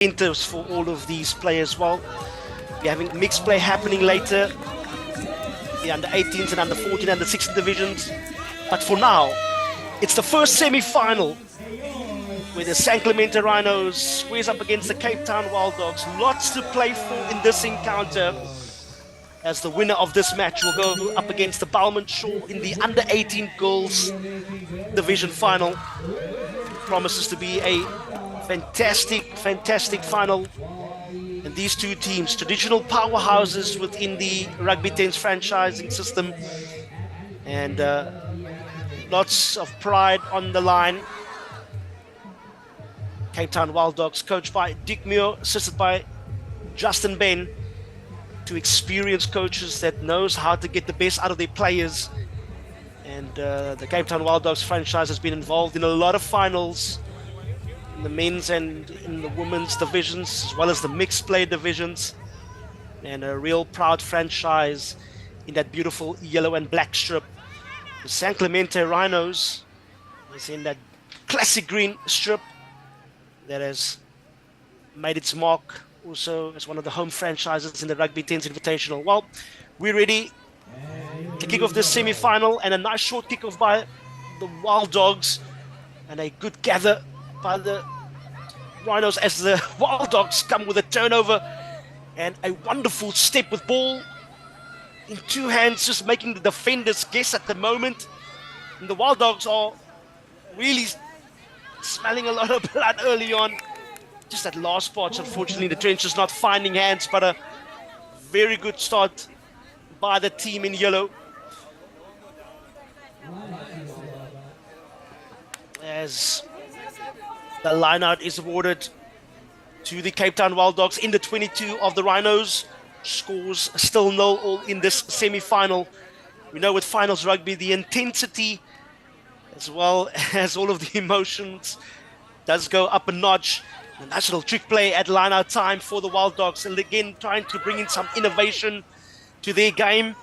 incentives for all of these players. Well, we're having mixed play happening later, the under 18s and under 14 and the 16 divisions. But for now, it's the first semi-final where the San Clemente Rhinos squares up against the Cape Town Wild Dogs. Lots to play for in this encounter, as the winner of this match will go up against the Balmond Shore in the under 18 girls division final. Promises to be a fantastic final. And these two teams, traditional powerhouses within the Rugby 10's franchising system, and lots of pride on the line. Cape Town Wild Dogs, coached by Dick Muir, assisted by Justin Ben, two experienced coaches that knows how to get the best out of their players. And the Cape Town Wild Dogs franchise has been involved in a lot of finals in the men's and in the women's divisions, as well as the mixed play divisions, and a real proud franchise in that beautiful yellow and black strip. The San Clemente Rhinos is in that classic green strip that has made its mark also as one of the home franchises in the Rugby 10's Invitational. Well, we're ready to kick off this semi-final, and a nice short kickoff by the Wild Dogs, and a good gather by the Rhinos as the Wild Dogs come with a turnover and a wonderful step with ball in two hands, just making the defenders guess at the moment. And the Wild Dogs are really smelling a lot of blood early on. Just that last part, unfortunately, the trench is not finding hands, but a very good start by the team in yellow. As the line-out is awarded to the Cape Town Wild Dogs in the 22 of the Rhinos. Scores still 0-0 in this semi-final. We know with finals rugby, the intensity as well as all of the emotions does go up a notch. A nice little trick play at line-out time for the Wild Dogs, and again trying to bring in some innovation to their game.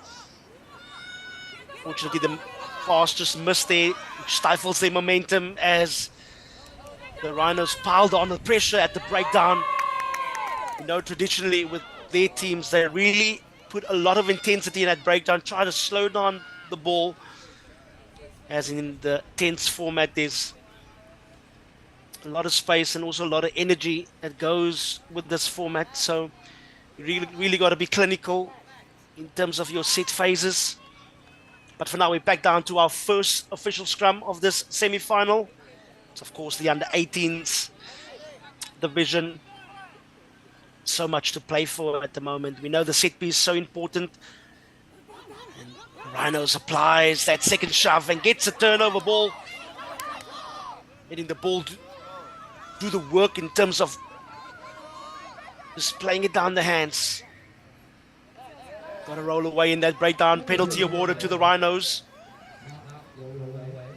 Fortunately, the pass just missed there, which stifles their momentum as the Rhinos piled on the pressure at the breakdown. You know, traditionally with their teams, they really put a lot of intensity in that breakdown, try to slow down the ball. As in the tense format, there's a lot of space and also a lot of energy that goes with this format. So you really got to be clinical in terms of your set phases. But for now, we're back down to our first official scrum of this semi-final. It's, of course, the under-18s division. So much to play for at the moment. We know the set piece is so important. And Rhinos applies that second shove and gets a turnover ball. Letting the ball do the work in terms of just playing it down the hands. Got to roll away in that breakdown. Penalty awarded to the Rhinos.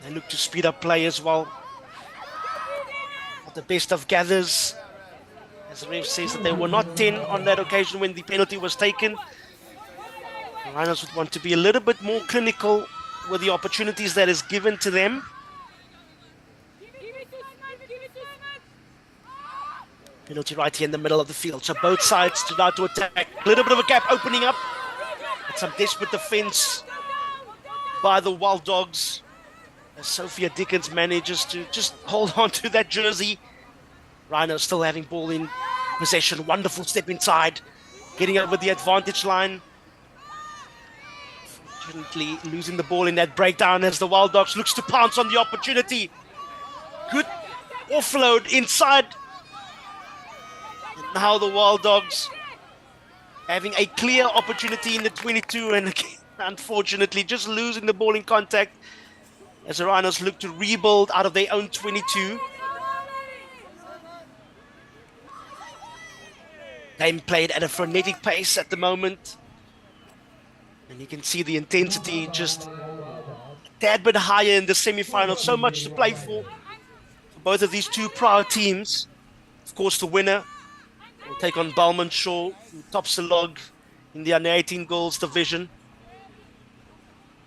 They look to speed up play as well. Not the best of gathers, as the ref says that they were not 10 on that occasion when the penalty was taken. The Rhinos would want to be a little bit more clinical with the opportunities that is given to them. Penalty right here in the middle of the field. So both sides to now to attack. A little bit of a gap opening up. And some desperate defense by the Wild Dogs, as Sophia Dickens manages to just hold on to that jersey. Rhinos still having ball in possession. Wonderful step inside, getting over the advantage line. Fortunately, losing the ball in that breakdown as the Wild Dogs looks to pounce on the opportunity. Good offload inside. And now the Wild Dogs having a clear opportunity in the 22, and unfortunately just losing the ball in contact as the Rhinos look to rebuild out of their own 22. Game played at a frenetic pace at the moment, and you can see the intensity just a tad bit higher in the semi-final. So much to play for both of these two proud teams. Of course, the winner will take on Balmond Shore, who tops the log in the under-18 girls division.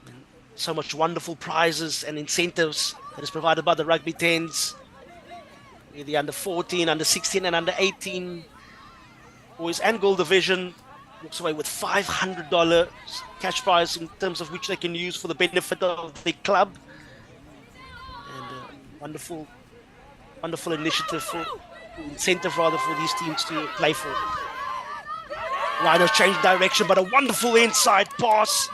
And so much wonderful prizes and incentives that is provided by the Rugby 10s. the under 14, under 16, and under 18 boys and girl division walks away with $500 cash prize in terms of which they can use for the benefit of the club. And wonderful initiative for incentive rather for these teams to play for. Rhinos changed direction, but a wonderful inside pass.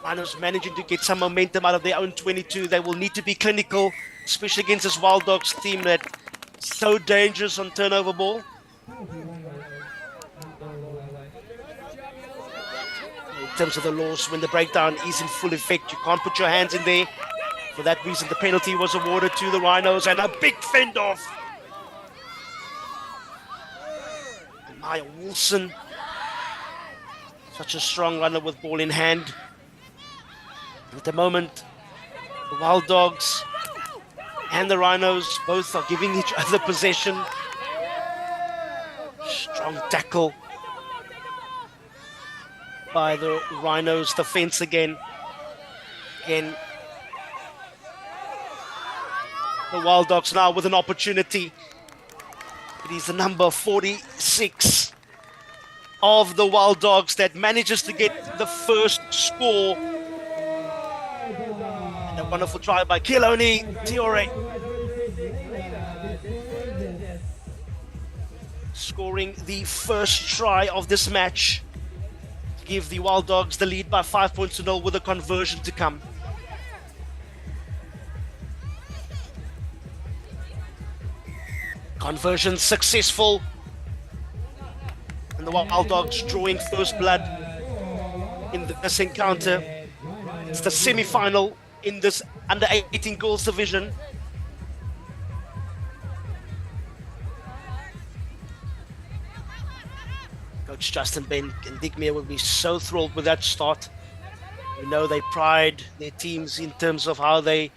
Rhinos managing to get some momentum out of their own 22. They will need to be clinical, especially against this Wild Dogs team that's so dangerous on turnover ball. In terms of the laws, when the breakdown is in full effect, you can't put your hands in there. For that reason, the penalty was awarded to the Rhinos, and a big fend off. Maya Wilson, such a strong runner with ball in hand. At the moment, the Wild Dogs and the Rhinos both are giving each other possession. Strong tackle by the Rhinos defense again. The Wild Dogs now with an opportunity. It is the number 46 of the Wild Dogs that manages to get the first score. And a wonderful try by Kiloni Tiore. Scoring the first try of this match to give the Wild Dogs the lead by 5 points to 0 with a conversion to come. Conversion successful. And the Wild Dogs drawing first blood in this encounter. It's the semi-final in this under 18 girls division. Coach Justin Ben and Dick Meir will be so thrilled with that start. We know they pride their teams in terms of how they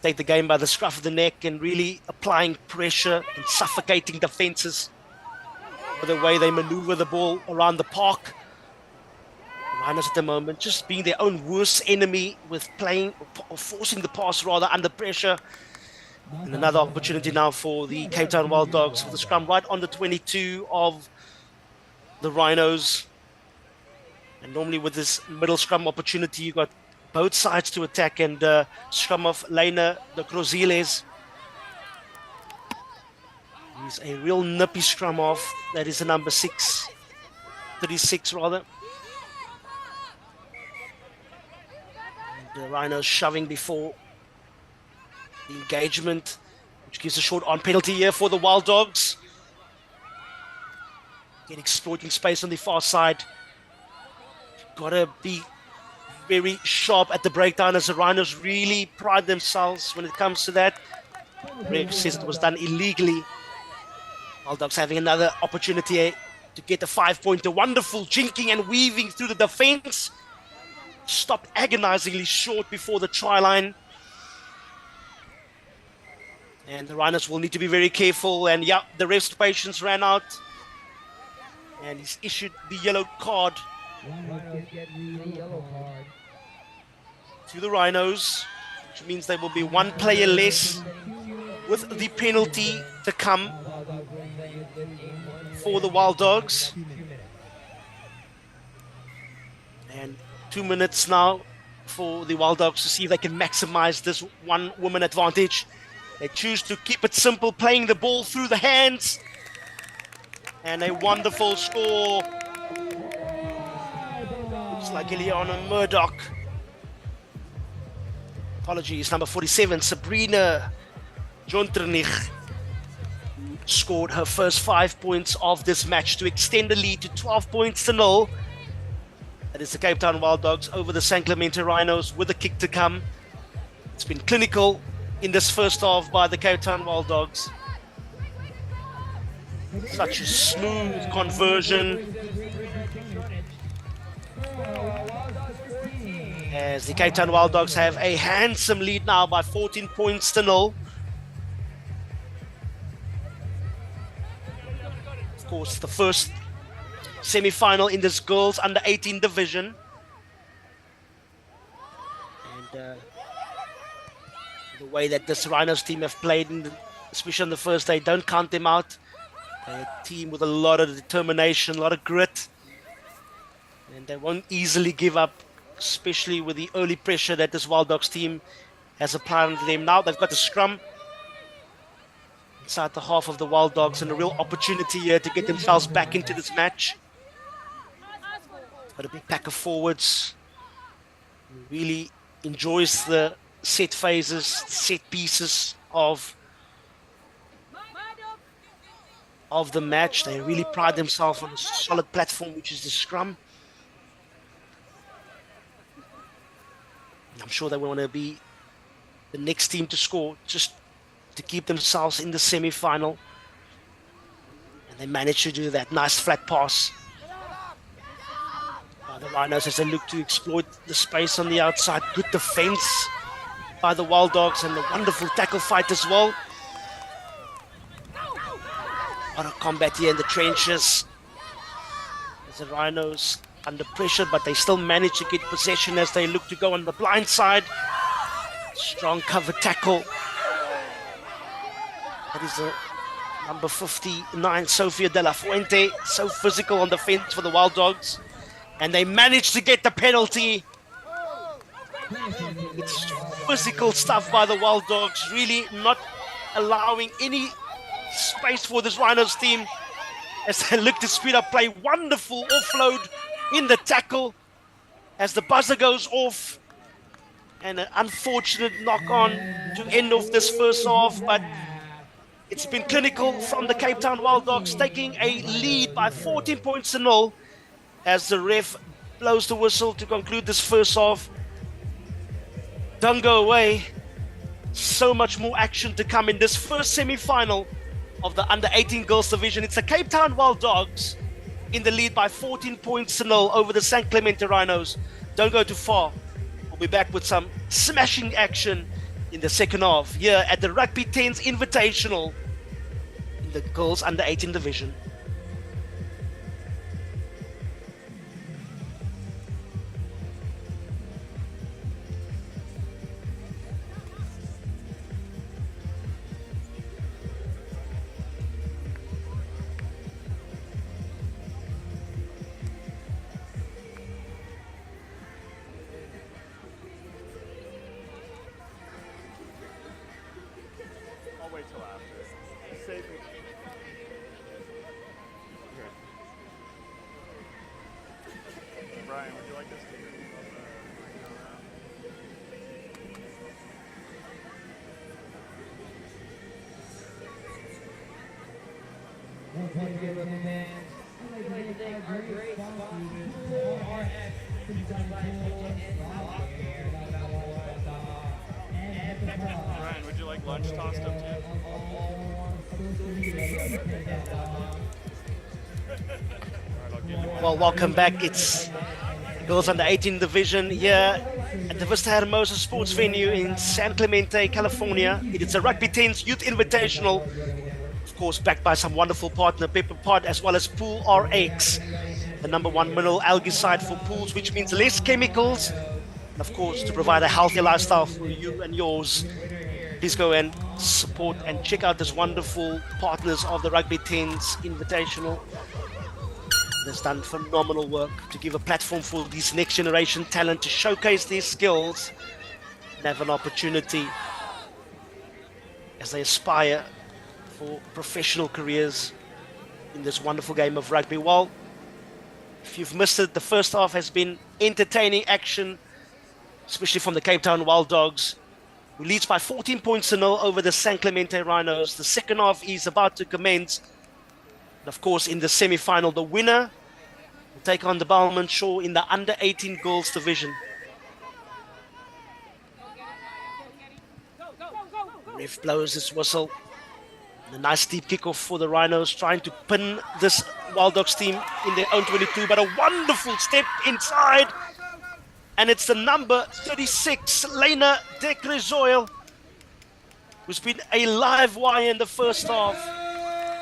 take the game by the scruff of the neck and really applying pressure and suffocating defenses with the way they maneuver the ball around the park. The Rhinos at the moment just being their own worst enemy with playing or forcing the pass rather under pressure. And another opportunity now for the Cape Town Wild Dogs for the scrum right on the 22 of the Rhinos. And normally with this middle scrum opportunity, you got both sides to attack, and scrum of Lena de Croziles. He's a real nippy scrum off. That is the number 36 rather. And the Rhinos shoving before the engagement, which gives a short on penalty here for the Wild Dogs. Again, exploiting space on the far side. Gotta be very sharp at the breakdown, as the Rhinos really pride themselves when it comes to that. Ref says it was done illegally. Wild Dogs having another opportunity to get a 5-pointer. Wonderful jinking and weaving through the defense. Stopped agonizingly short before the try line. And the Rhinos will need to be very careful. And yeah, the ref's patience ran out. And he's issued the yellow card to the Rhinos, which means there will be one player less with the penalty to come for the Wild Dogs. And 2 minutes now for the Wild Dogs to see if they can maximize this one-woman advantage. They choose to keep it simple, playing the ball through the hands. And a wonderful score. Looks like Eliana Murdoch. Apologies, number 47, Sabrina Jonternich, scored her first 5 points of this match to extend the lead to 12 points to 0. That is the Cape Town Wild Dogs over the San Clemente Rhinos with a kick to come. It's been clinical in this first half by the Cape Town Wild Dogs. Such a smooth conversion. As the Cape Town Wild Dogs have a handsome lead now by 14 points to 0. Of course, the first semi-final in this girls under 18 division. And the way that this Rhinos team have played, especially on the first day, don't count them out. They're a team with a lot of determination, a lot of grit, and they won't easily give up, especially with the early pressure that this Wild Dogs team has applied on them. Now they've got the scrum inside the half of the Wild Dogs, and a real opportunity here to get themselves back into this match. Got a big pack of forwards. Really enjoys the set phases, set pieces of the match. They really pride themselves on a solid platform, which is the scrum. I'm sure they want to be the next team to score, just to keep themselves in the semi-final. And they managed to do that. Nice flat pass by the Rhinos as they look to exploit the space on the outside. Good defense by the Wild Dogs, and a wonderful tackle fight as well. A lot of combat here in the trenches. As the Rhinos under pressure, but they still manage to get possession as they look to go on the blind side. Strong cover tackle. That is the number 59, Sofia De La Fuente. So physical on the fence for the Wild Dogs. And they manage to get the penalty. It's physical stuff by the Wild Dogs, really not allowing any space for this Rhinos team as they look to speed up play. Wonderful offload in the tackle as the buzzer goes off, and an unfortunate knock on to end off this first half, but it's been clinical from the Cape Town Wild Dogs, taking a lead by 14 points to 0 as the ref blows the whistle to conclude this first half. Don't go away. So much more action to come in this first semi-final of the under-18 girls division. It's the Cape Town Wild Dogs in the lead by 14 points to 0 over the San Clemente Rhinos. Don't go too far. We'll be back with some smashing action in the second half here at the Rugby 10's Invitational in the girls under-18 division. Brian, would you like this to Brian, would you like lunch tossed up too? Well, welcome back. It's girls under 18 division here at the Vista Hermosa Sports Venue in San Clemente, California. It is a Rugby 10's Youth Invitational, of course, backed by some wonderful partner, Pepper Pod, as well as Pool RX, the #1 mineral algicide for pools, which means less chemicals, and of course, to provide a healthy lifestyle for you and yours. Please go and support and check out this wonderful partners of the Rugby 10's Invitational. That's done phenomenal work to give a platform for these next generation talent to showcase their skills and have an opportunity as they aspire for professional careers in this wonderful game of rugby. Well, if you've missed it, the first half has been entertaining action, especially from the Cape Town Wild Dogs, who leads by 14 points to 0 over the San Clemente Rhinos. The second half is about to commence. And of course, in the semi-final, the winner will take on the Balmain Shaw in the under-18 girls division. Ref blows his whistle. And a nice deep kickoff for the Rhinos, trying to pin this Wild Dogs team in their own 22, but a wonderful step inside. And it's the number 36, Lena de Crezoil, who's been a live wire in the first half.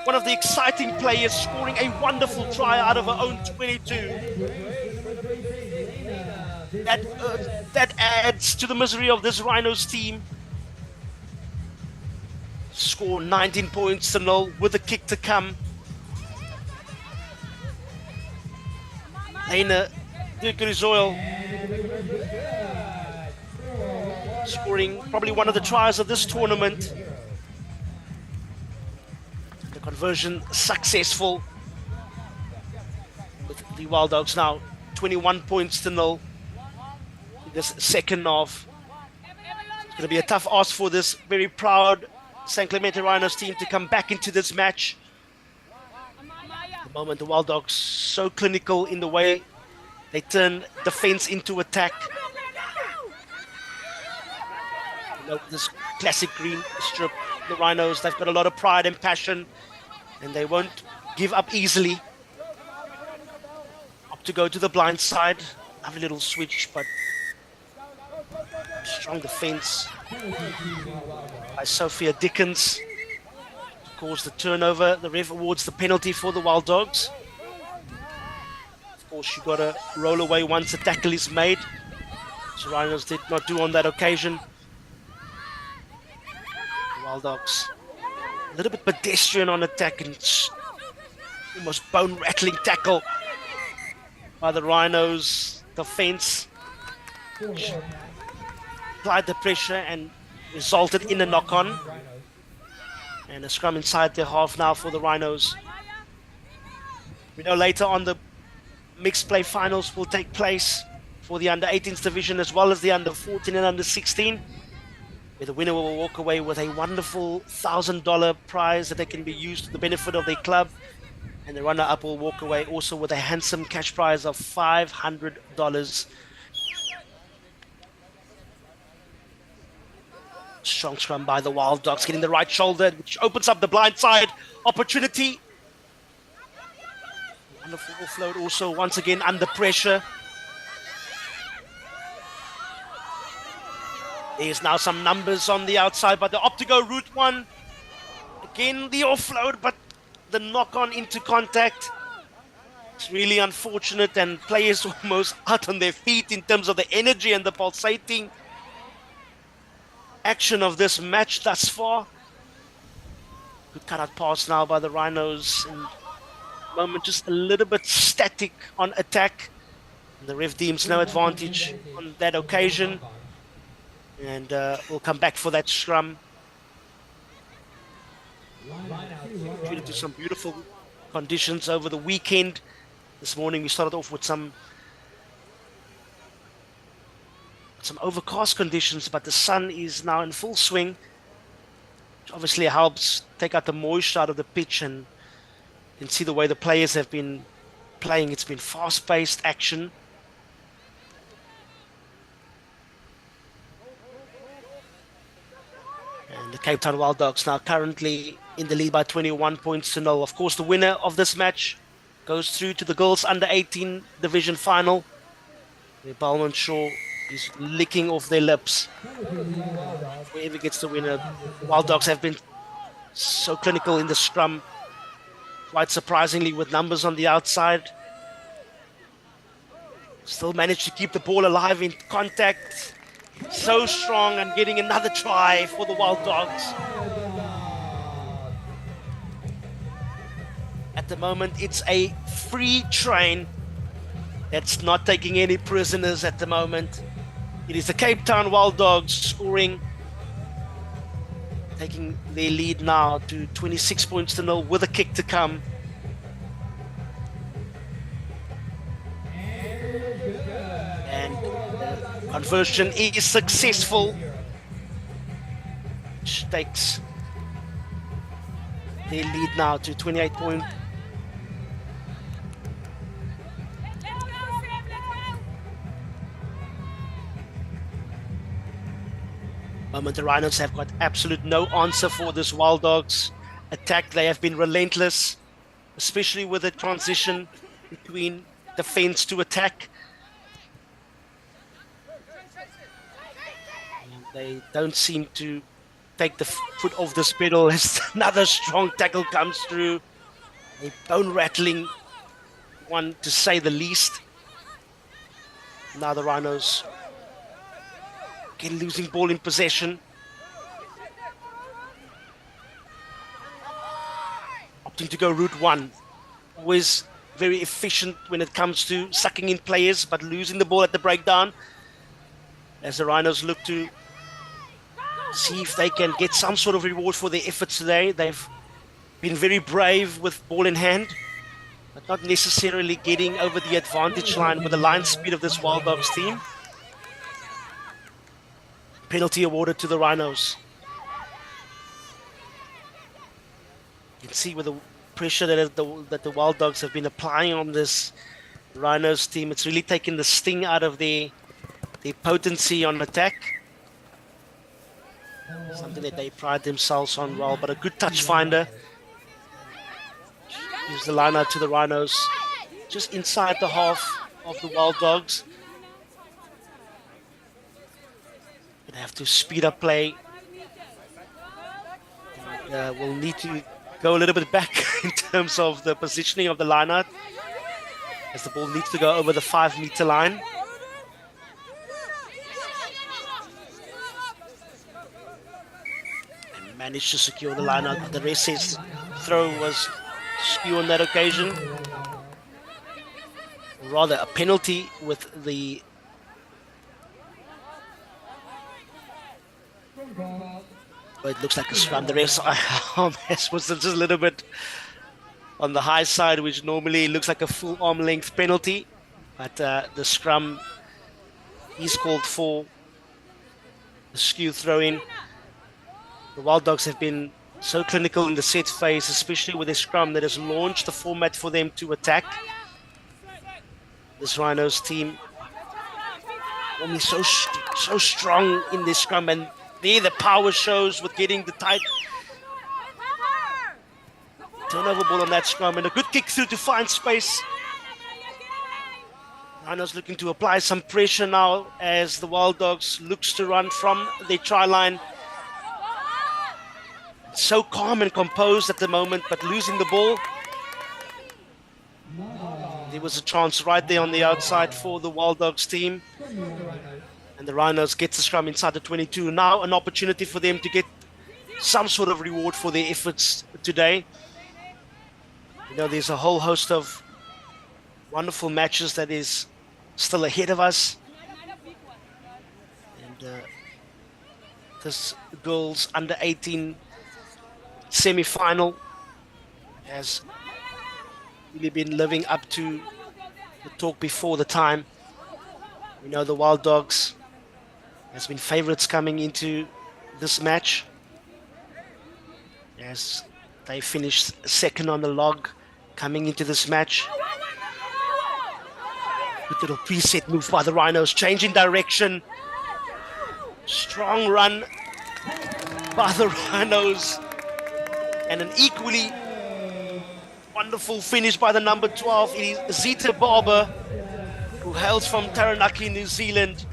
One of the exciting players, scoring a wonderful try out of her own 22. That adds to the misery of this Rhinos team. score 19 points to 0 with a kick to come. Lena Dirk-Rizoil scoring probably one of the tries of this tournament. The conversion successful with the Wild Dogs now 21 points to 0 in this second half. It's going to be a tough ask for this very proud San Clemente Rhinos team to come back into this match. At the moment, the Wild Dogs so clinical in the way they turn defense into attack. You know, this classic green strip, the Rhinos, they've got a lot of pride and passion, and they won't give up easily. Up to go to the blind side. Have a little switch, but strong defense by Sophia Dickens to cause the turnover. The ref awards the penalty for the Wild Dogs. Of course, you got to roll away once a tackle is made. So Rhinos did not do on that occasion. The Wild Dogs a little bit pedestrian on attack and almost bone-rattling tackle by the Rhinos defense. Applied the pressure and resulted in a knock-on. And a scrum inside their half now for the Rhinos. We know later on the mixed play finals will take place for the under-18s division as well as the under-14 and under-16, where the winner will walk away with a wonderful $1,000 prize that they can be used to the benefit of their club, and the runner-up will walk away also with a handsome cash prize of $500. Strong scrum by the Wild Dogs, getting the right shoulder, which opens up the blind side opportunity. Wonderful offload also once again under pressure. There's now some numbers on the outside, but they opt to go route one. Again, the offload, but the knock-on into contact. It's really unfortunate, and players almost out on their feet in terms of the energy and the pulsating action of this match thus far. Good cut-out pass now by the Rhinos. And moment just a little bit static on attack. The ref deems no advantage on that occasion. And we'll come back for that scrum. Due to some beautiful conditions over the weekend. This morning we started off with some overcast conditions, but the sun is now in full swing, which obviously helps take out the moisture out of the pitch, and you can see the way the players have been playing. It's been fast-paced action. And the Cape Town Wild Dogs now currently in the lead by 21 points to 0. Of course, the winner of this match goes through to the girls under-18 division final, where Balman Shaw is licking off their lips. Whoever gets the winner. Wild Dogs have been so clinical in the scrum, quite surprisingly, with numbers on the outside. Still managed to keep the ball alive in contact. So strong, and getting another try for the Wild Dogs. At the moment, it's a free train that's not taking any prisoners at the moment. It is the Cape Town Wild Dogs scoring, taking their lead now to 26 points to 0 with a kick to come. And the conversion is successful, which takes their lead now to 28 points. The Rhinos have got absolute no answer for this Wild Dogs attack. They have been relentless, especially with the transition between defense to attack. And they don't seem to take the foot off the pedal as another strong tackle comes through. A bone-rattling one, to say the least. Now the Rhinos again losing ball in possession. opting to go route one. Always very efficient when it comes to sucking in players, but losing the ball at the breakdown. As the Rhinos look to see if they can get some sort of reward for their efforts today. They've been very brave with ball in hand, but not necessarily getting over the advantage line with the line speed of this Wild Dogs team. Penalty awarded to the Rhinos. You can see with the pressure that the Wild Dogs have been applying on this Rhinos team, it's really taken the sting out of their potency on attack. Something that they pride themselves on well, but a good touch finder. Gives the line out to the Rhinos, just inside the half of the Wild Dogs. They have to speed up play. We'll need to go a little bit back in terms of the positioning of the line out, as the ball needs to go over the 5-meter line. And managed to secure the line out, but the recess throw was skew on that occasion. Rather a penalty with the but it looks like a scrum. The rest was just a little bit on the high side, which normally looks like a full arm length penalty. But the scrum is called for the skew throw in. The Wild Dogs have been so clinical in the set phase, especially with a scrum that has launched the format for them to attack. This Rhinos team normally so strong in this scrum, and there the power shows with getting the tight turnover ball on that scrum, and a good kick through to find space. Rhinos looking to apply some pressure now as the Wild Dogs looks to run from the try line. So calm and composed at the moment, but losing the ball. There was a chance right there on the outside for the Wild Dogs team. And the Rhinos get the scrum inside the 22. Now an opportunity for them to get some sort of reward for their efforts today. You know, there's a whole host of wonderful matches that is still ahead of us. And this girls under 18 semi-final has really been living up to the talk before the time. We know the Wild Dogs has been favorites coming into this match, as they finished second on the log coming into this match. Good little preset move by the Rhinos, changing direction. Strong run by the Rhinos, and an equally wonderful finish by the number 12. It is Zita Barber, who hails from Taranaki, New Zealand.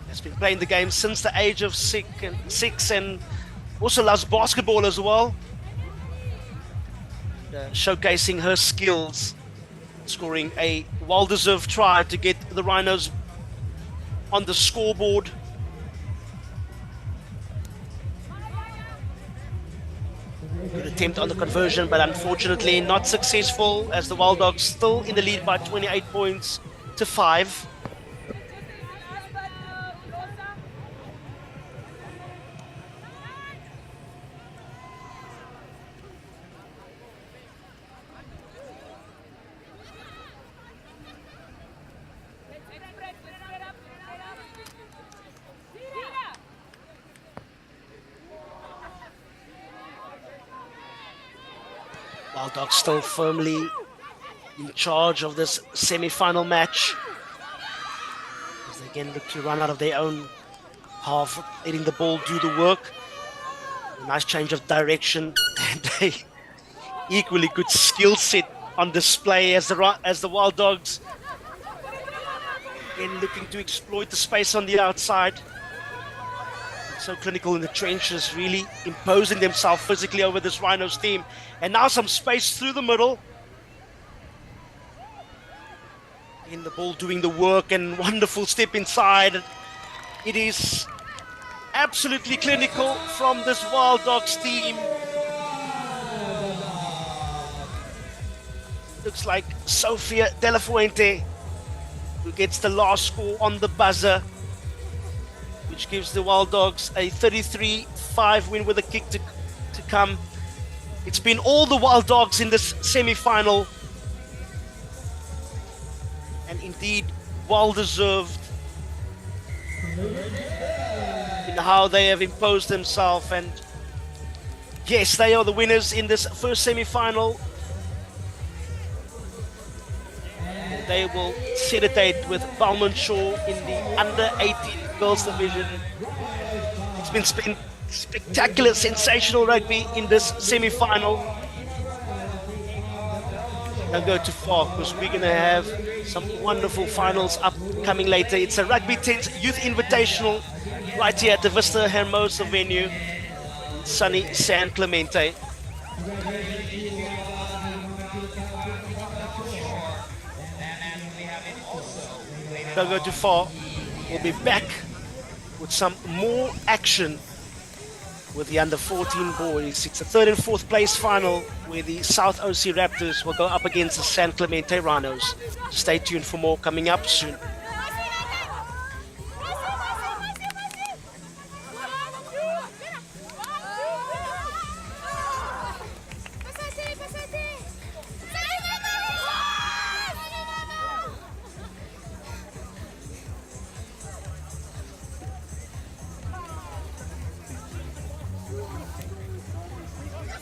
Has been playing the game since the age of six and also loves basketball as well. Showcasing her skills, scoring a well-deserved try to get the Rhinos on the scoreboard. Good attempt on the conversion, but unfortunately not successful, as the Wild Dogs still in the lead by 28 points to 5. Wild Dogs still firmly in charge of this semi-final match, as they again look to run out of their own half, letting the ball do the work. A nice change of direction and a equally good skill set on display as the Wild Dogs again looking to exploit the space on the outside. So clinical in the trenches, really imposing themselves physically over this Rhinos team. And now some space through the middle. In the ball doing the work, and wonderful step inside. It is absolutely clinical from this Wild Dogs team. looks like Sofia De La Fuente, who gets the last score on the buzzer, which gives the Wild Dogs a 33-5 win with a kick to come. It's been all the Wild Dogs in this semi-final, and indeed well deserved in how they have imposed themselves. And yes, they are the winners in this first semi-final. They will set a date with Balmanshaw in the under-18 girls division. It's been spectacular, sensational rugby in this semi-final. Don't go too far because we're going to have some wonderful finals upcoming later. It's a Rugby 10's Youth Invitational right here at the Vista Hermosa venue, sunny San Clemente. Don't go too far. We'll be back with some more action with the under-14 boys. It's a third and fourth place final where the South OC Raptors will go up against the San Clemente Rhinos. Stay tuned for more coming up soon.